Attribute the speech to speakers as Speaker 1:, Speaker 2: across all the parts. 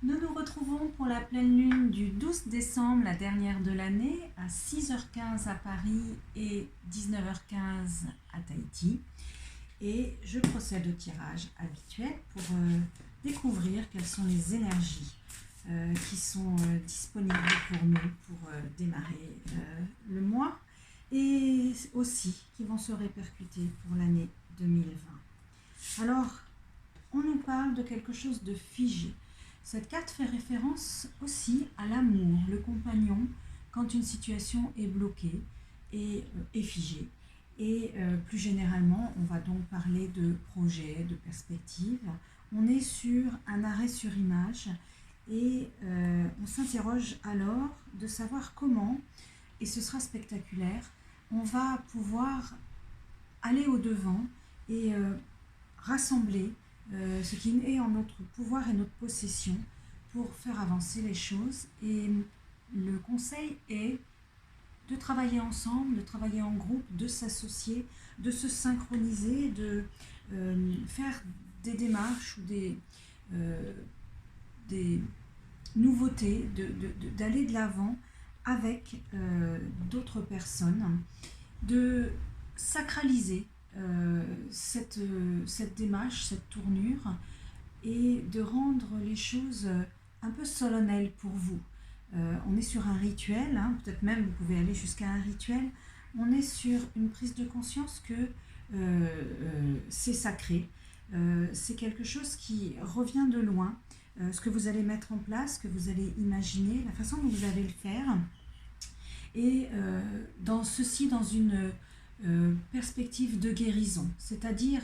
Speaker 1: Nous nous retrouvons pour la pleine lune du 12 décembre, la dernière de l'année, à 6h15 à Paris et 19h15 à Tahiti. Et je procède au tirage habituel pour découvrir quelles sont les énergies qui sont disponibles pour nous pour démarrer le mois et aussi qui vont se répercuter pour l'année 2020. Alors, on nous parle de quelque chose de figé. Cette carte fait référence aussi à l'amour, le compagnon, quand une situation est bloquée et est figée. Et plus généralement, on va donc parler de projet, de perspective. On est sur un arrêt sur image et on s'interroge alors de savoir comment, et ce sera spectaculaire, on va pouvoir aller au-devant et rassembler ce qui est en notre pouvoir et notre possession pour faire avancer les choses. Et le conseil est de travailler ensemble, de travailler en groupe, de s'associer, de se synchroniser, de faire des démarches ou des nouveautés, d'aller de l'avant avec d'autres personnes, de sacraliser cette démarche, cette tournure, et de rendre les choses un peu solennelles pour vous. On est sur un rituel, hein, peut-être même vous pouvez aller jusqu'à un rituel. On est sur une prise de conscience que c'est sacré, c'est quelque chose qui revient de loin. Ce que vous allez mettre en place, ce que vous allez imaginer, la façon dont vous allez le faire, et dans une perspective de guérison, c'est-à-dire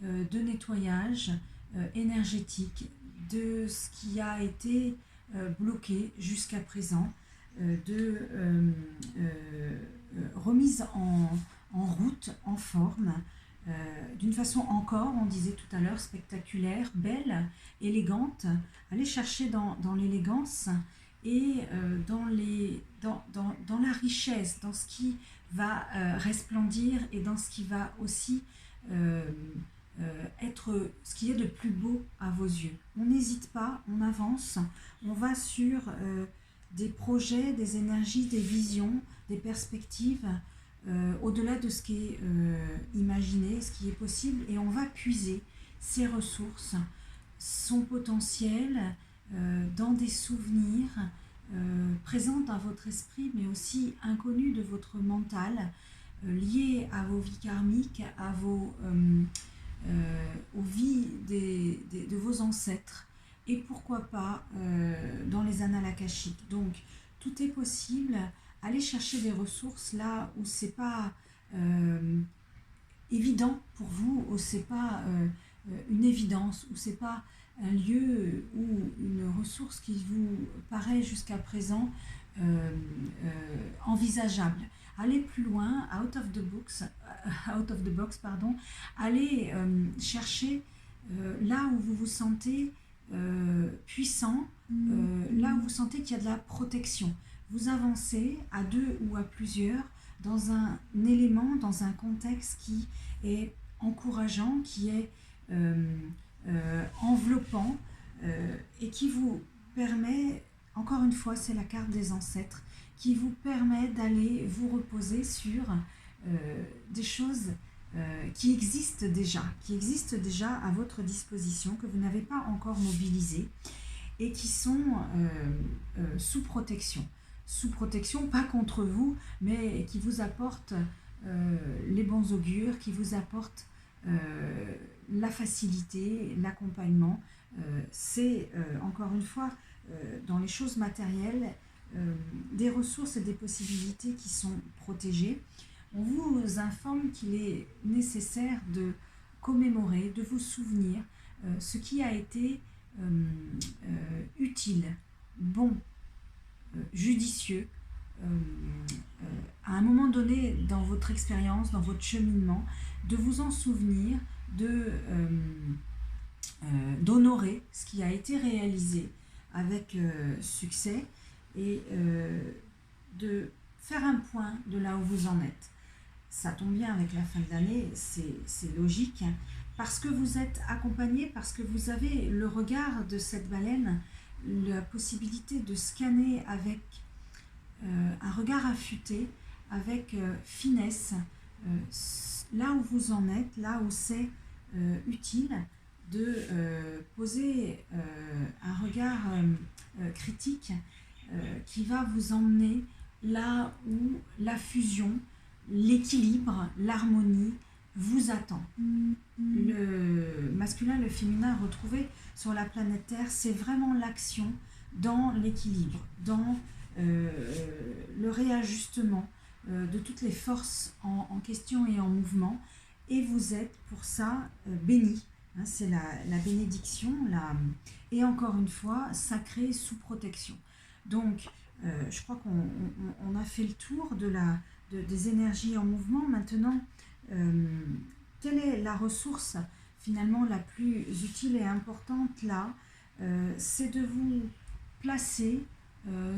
Speaker 1: de nettoyage énergétique de ce qui a été bloqué jusqu'à présent, de remise en route, en forme, d'une façon encore, on disait tout à l'heure, spectaculaire, belle, élégante. Aller chercher dans l'élégance et dans la richesse, dans ce qui va resplendir et dans ce qui va aussi être ce qui est de plus beau à vos yeux. On n'hésite pas, on avance, on va sur des projets, des énergies, des visions, des perspectives, au-delà de ce qui est imaginé, ce qui est possible, et on va puiser ses ressources, son potentiel dans des souvenirs présents dans votre esprit, mais aussi inconnus de votre mental, liés à vos vies karmiques, aux vies de vos ancêtres, et pourquoi pas dans les annales akashiques. Donc tout est possible. Allez chercher des ressources là où c'est pas évident pour vous, où c'est pas une évidence, où c'est pas un lieu ou une ressource qui vous paraît jusqu'à présent envisageable. Allez plus loin, out of the box, pardon. Allez chercher là où vous vous sentez puissant, là où vous sentez qu'il y a de la protection. Vous avancez à deux ou à plusieurs dans un élément, dans un contexte qui est encourageant, qui est enveloppant et qui vous permet, encore une fois, c'est la carte des ancêtres, qui vous permet d'aller vous reposer sur des choses qui existent déjà à votre disposition, que vous n'avez pas encore mobilisées et qui sont sous protection. Sous protection, pas contre vous, mais qui vous apportent les bons augures, qui vous apportent la facilité, l'accompagnement. C'est encore une fois dans les choses matérielles des ressources et des possibilités qui sont protégées. On vous informe qu'il est nécessaire de commémorer, de vous souvenir ce qui a été utile, bon, judicieux, à un moment donné dans votre expérience, dans votre cheminement, de vous en souvenir, d'honorer ce qui a été réalisé avec succès et de faire un point de là où vous en êtes. Ça tombe bien avec la fin de l'année, c'est logique, parce que vous êtes accompagné, parce que vous avez le regard de cette baleine la possibilité de scanner avec un regard affûté, avec finesse, là où vous en êtes, là où c'est utile de poser un regard critique qui va vous emmener là où la fusion, l'équilibre, l'harmonie vous attend. Le masculin, le féminin retrouvé sur la planète Terre, c'est vraiment l'action dans l'équilibre, dans le réajustement de toutes les forces en question et en mouvement. Et vous êtes pour ça bénis. Hein, c'est la bénédiction, et encore une fois, sacré sous protection. Donc, je crois qu'on a fait le tour des énergies en mouvement. Maintenant, quelle est la ressource finalement la plus utile et importante là? C'est de vous placer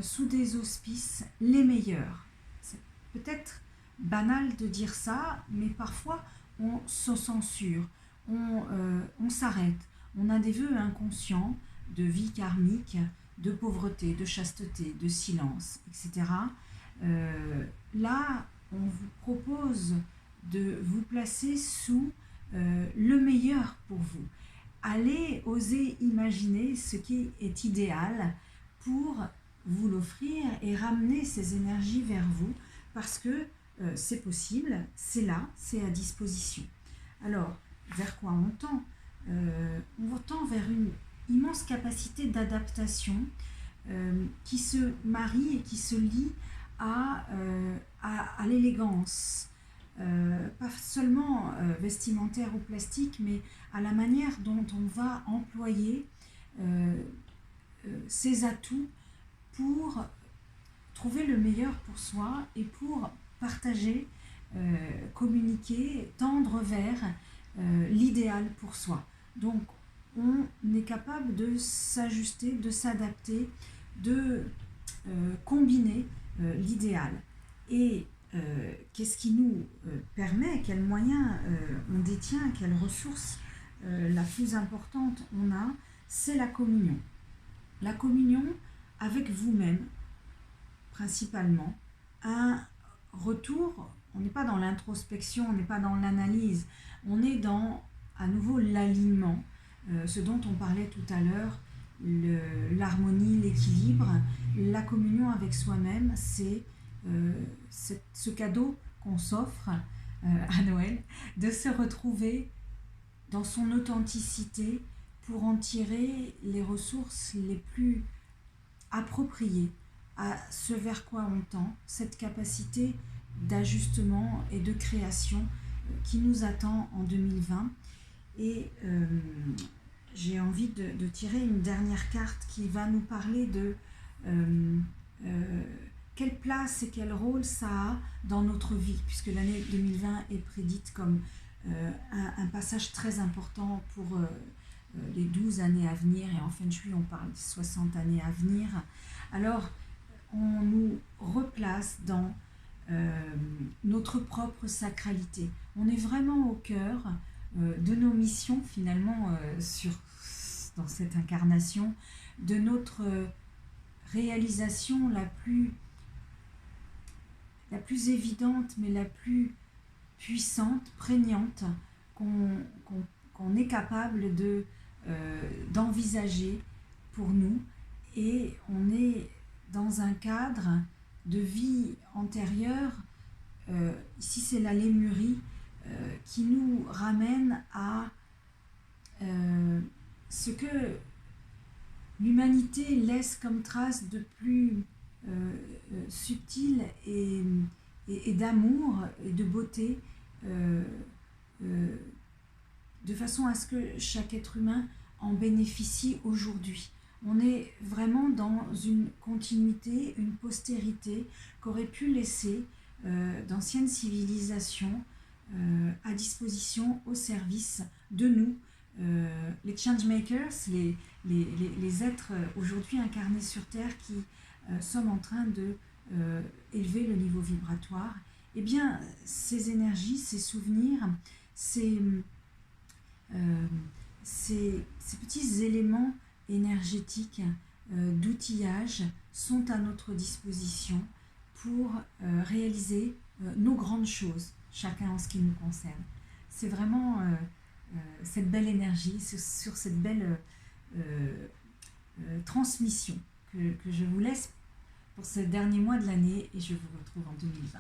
Speaker 1: sous des auspices les meilleurs. C'est peut-être banal de dire ça, mais parfois on se censure, on s'arrête, on a des vœux inconscients de vie karmique, de pauvreté, de chasteté, de silence, etc. Là, on vous propose de vous placer sous le meilleur pour vous. Allez oser imaginer ce qui est idéal pour vous l'offrir et ramener ces énergies vers vous, parce que c'est possible, c'est là, c'est à disposition. Alors, vers quoi on tend? On tend vers une immense capacité d'adaptation qui se marie et qui se lie à l'élégance, pas seulement vestimentaire ou plastique, mais à la manière dont on va employer ses atouts pour trouver le meilleur pour soi et pour partager, communiquer, tendre vers l'idéal pour soi. Donc, on est capable de s'ajuster, de s'adapter, de combiner l'idéal. Et qu'est-ce qui nous permet, quels moyens on détient, quelle ressource la plus importante on a, c'est la communion. La communion avec vous-même, principalement, un retour, on n'est pas dans l'introspection, on n'est pas dans l'analyse, on est dans, à nouveau, l'alignement, ce dont on parlait tout à l'heure, l'harmonie, l'équilibre. La communion avec soi-même, c'est ce cadeau qu'on s'offre à Noël, de se retrouver dans son authenticité pour en tirer les ressources les plus appropriées à ce vers quoi on tend, cette capacité d'ajustement et de création qui nous attend en 2020. Et j'ai envie de tirer une dernière carte qui va nous parler de quelle place et quel rôle ça a dans notre vie, puisque l'année 2020 est prédite comme un passage très important pour les 12 années à venir, et en Feng Shui on parle de 60 années à venir. Alors on nous replace dans notre propre sacralité. On est vraiment au cœur de nos missions finalement dans cette incarnation, de notre réalisation la plus évidente, mais la plus puissante, prégnante, qu'on est capable d'envisager pour nous. Et on est dans un cadre de vie antérieure, ici c'est la Lémurie, qui nous ramène à ce que l'humanité laisse comme trace de plus subtil et d'amour et de beauté, de façon à ce que chaque être humain en bénéficie aujourd'hui. On est vraiment dans une continuité, une postérité qu'aurait pu laisser d'anciennes civilisations à disposition, au service de nous, les changemakers, les êtres aujourd'hui incarnés sur Terre qui sommes en train de élever le niveau vibratoire. Eh bien, ces énergies, ces souvenirs, ces petits éléments énergétiques d'outillage sont à notre disposition pour réaliser nos grandes choses, chacun en ce qui nous concerne. C'est vraiment cette belle énergie, sur cette belle transmission que je vous laisse pour ce dernier mois de l'année et je vous retrouve en 2020.